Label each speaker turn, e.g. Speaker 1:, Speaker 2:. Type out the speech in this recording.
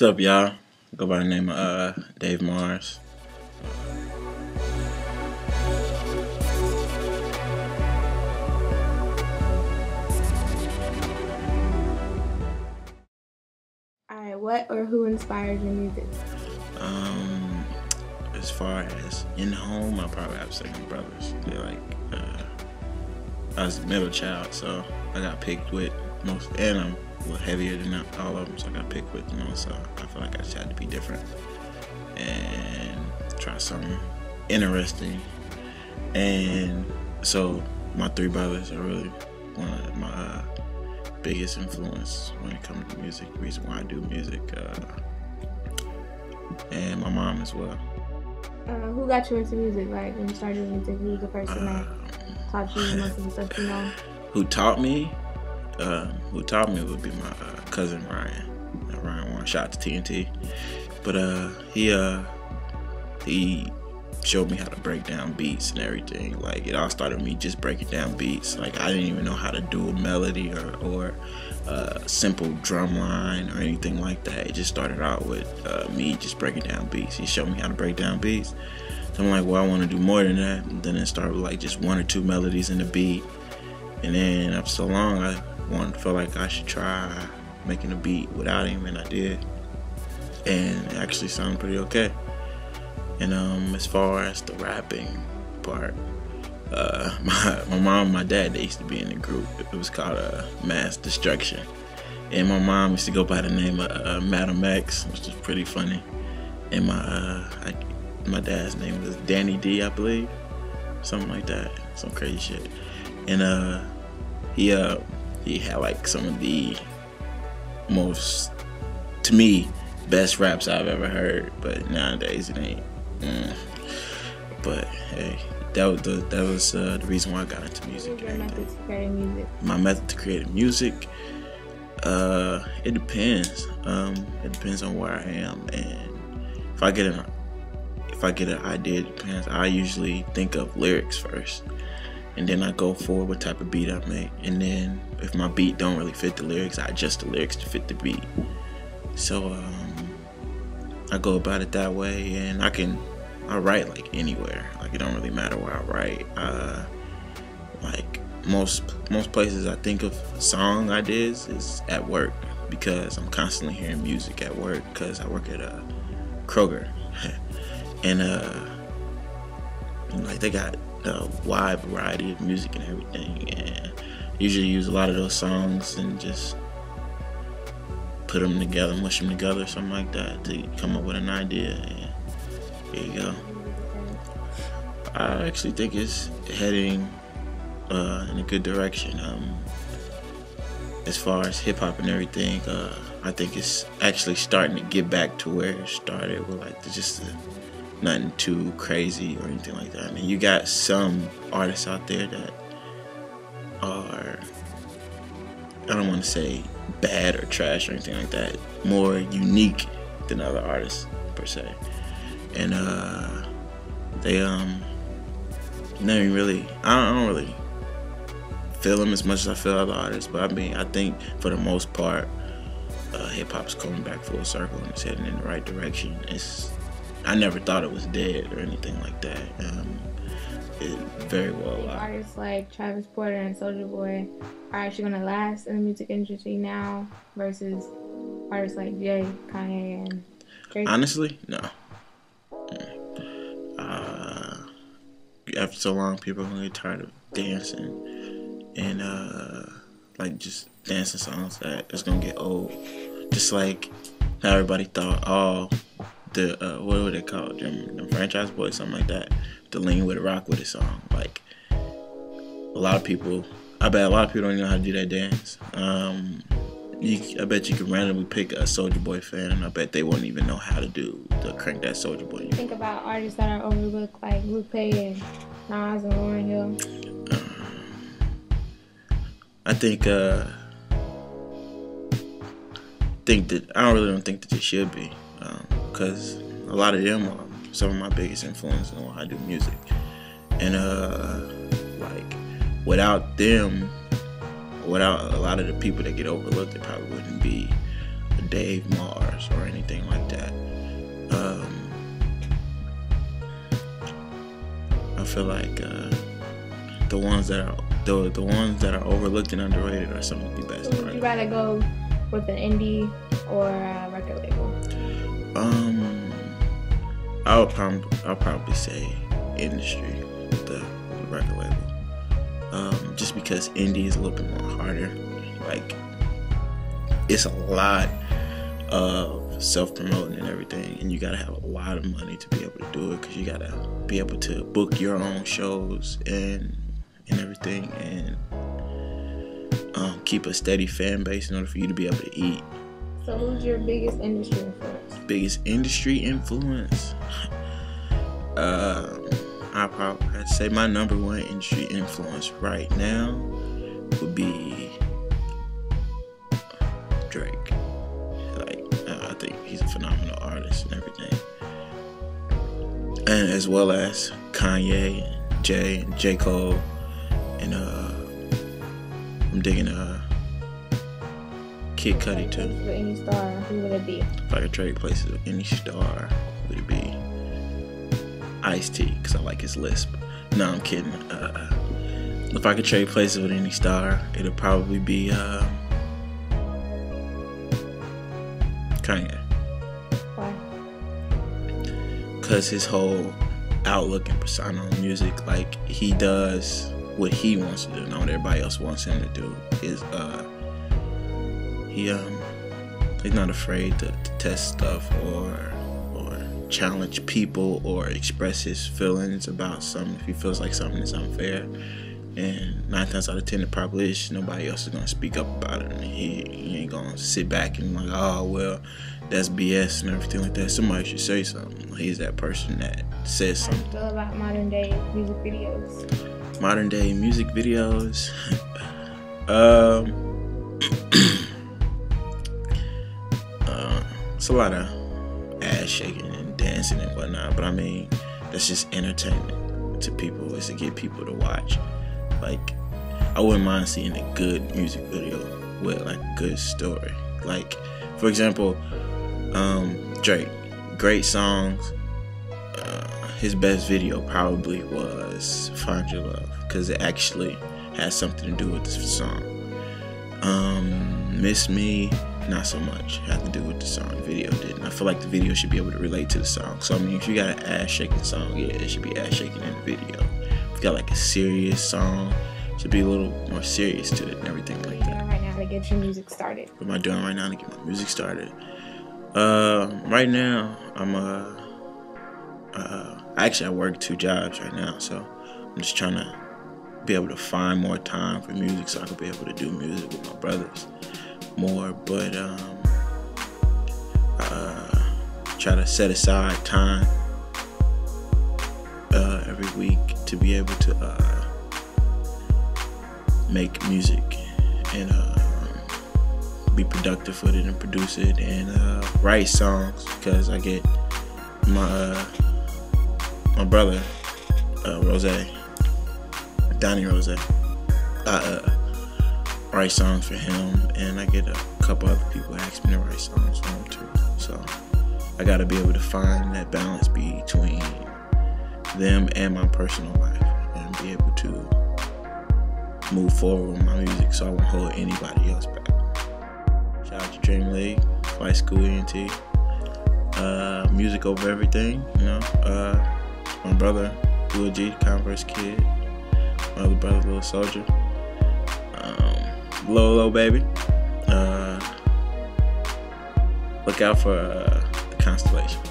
Speaker 1: What's up, y'all? Go by the name of Dave Mars.
Speaker 2: Alright, what or who inspires your music?
Speaker 1: As far as in home, I probably have second brothers. They're like, I was a middle child, so I got picked with most, and I'm a little heavier than all of them, so I got picked with, so I feel like I just had to be different and try something interesting. And so my three brothers are really one of my biggest influence when it comes to music, the reason why I do music, and my mom as well.
Speaker 2: Who got you into music? Like, when you started doing music, who was the person that taught you most of the stuff you know?
Speaker 1: Who taught me? Would be my cousin Ryan. Ryan Warren, shout out to TNT. But he showed me how to break down beats and everything. Like, it all started with me just breaking down beats. Like, I didn't even know how to do a melody or a simple drum line or anything like that. It just started out with me just breaking down beats. He showed me how to break down beats. So I'm like, well, I want to do more than that. And then it started with like just one or two melodies in the beat. And then after so long, I felt like I should try making a beat without him, and I did. And it actually sounded pretty okay. And as far as the rapping part, my mom and my dad, they used to be in a group. It was called Mass Destruction. And my mom used to go by the name of Madam X, which was pretty funny. And my dad's name was Danny D, I believe. Something like that. Some crazy shit. And he had like some of the most, to me, best raps I've ever heard. But nowadays it ain't. But hey, that was the reason why I got into music.
Speaker 2: What was your method to creating music? My
Speaker 1: method to creating music, it depends. It depends on where I am, and if I get an idea, it depends. I usually think of lyrics first, and then I go for what type of beat I make. And then if my beat don't really fit the lyrics, I adjust the lyrics to fit the beat. So I go about it that way, and I write like anywhere. Like, it don't really matter where I write. Like most places I think of song ideas is at work, because I'm constantly hearing music at work, because I work at a Kroger. And like, they got a wide variety of music and everything, and usually use a lot of those songs and just put them together, mush them together, something like that, to come up with an idea. And there you go. I actually think it's heading in a good direction. As far as hip hop and everything, I think it's actually starting to get back to where it started, with like just nothing too crazy or anything like that. I mean, you got some artists out there that are, I don't want to say bad or trash or anything like that, more unique than other artists per se. And they never really, I don't really feel them as much as I feel other artists, but I mean, I think for the most part, hip hop's coming back full circle and it's heading in the right direction. I never thought it was dead or anything like that. It very well.
Speaker 2: Artists like Travis Porter and Soulja Boy are actually gonna last in the music industry now versus artists like Jay, Kanye, and Drake?
Speaker 1: Honestly, no. After so long, people are gonna get tired of dancing and like just dancing songs that it's gonna get old. Just like how everybody thought, what were they called? Them Franchise Boys, something like that. The Lean With It, Rock With It song. Like, I bet a lot of people don't even know how to do that dance. I bet you could randomly pick a Soulja Boy fan, and I bet they won't even know how to crank that Soulja Boy.
Speaker 2: Think about artists that are overlooked, like Lupe and Nas and Lauryn Hill.
Speaker 1: I think that I don't think that they should be, because a lot of them are some of my biggest influences on how I do music, and like, without them, without a lot of the people that get overlooked, there probably wouldn't be Dave Mars or anything like that. I feel like the ones that are overlooked and underrated are some of the best.
Speaker 2: So would you rather go with an indie or a record label?
Speaker 1: I'll probably say industry, the record label. Just because indie is a little bit more harder. Like, it's a lot of self-promoting and everything, and you gotta have a lot of money to be able to do it, because you gotta be able to book your own shows and everything, and keep a steady fan base in order for you to be able to eat.
Speaker 2: So who's your biggest industry influence?
Speaker 1: Biggest industry influence? I'd say my number one industry influence right now would be Drake. Like, I think he's a phenomenal artist and everything, and as well as Kanye, and J. Cole, and I'm digging Kid Cudi too.
Speaker 2: With any star, who would it be?
Speaker 1: If I could trade places with any star, would it be Ice-T? Because I like his lisp. No, I'm kidding. If I could trade places with any star, it'd probably be Kanye.
Speaker 2: Why?
Speaker 1: Because his whole outlook and persona on music, like, he does what he wants to do, not what everybody else wants him to do. Is he's not afraid to test stuff or challenge people or express his feelings about something if he feels like something is unfair. And 9 times out of 10 it probably is. Nobody else is gonna speak up about it, and he ain't gonna sit back and like, oh well, that's BS and everything like that. Somebody should say something. He's that person that says something.
Speaker 2: How do you feel about modern day music videos?
Speaker 1: Modern day music videos. It's a lot of ass shaking and dancing and whatnot, but I mean, that's just entertainment to people. It's to get people to watch. Like, I wouldn't mind seeing a good music video with like a good story. Like, for example, Drake, great songs. His best video probably was "Find Your Love" because it actually has something to do with this song. "Miss Me," not so much. It had to do with the song. The video didn't. I feel like the video should be able to relate to the song. So I mean, if you got an ass shaking song, yeah, it should be ass shaking in the video. If you got like a serious song, it should be a little more serious to it and everything like that.
Speaker 2: What are you doing right now to get your music started?
Speaker 1: What am I doing right now to get my music started? Right now, actually I work 2 jobs right now, so I'm just trying to be able to find more time for music so I can be able to do music with my brothers more. But try to set aside time every week to be able to make music and be productive with it and produce it and write songs, because I get my brother Donnie Rose, write songs for him, and I get a couple other people ask me to write songs for him too. So I gotta be able to find that balance between them and my personal life and be able to move forward with my music so I won't hold anybody else back. Shout out to Dream League, Flight School ENT, music over everything, you know. My brother, Lil G, Converse Kid, my other brother, Little Soldier, Lolo Baby. Look out for the Constellation.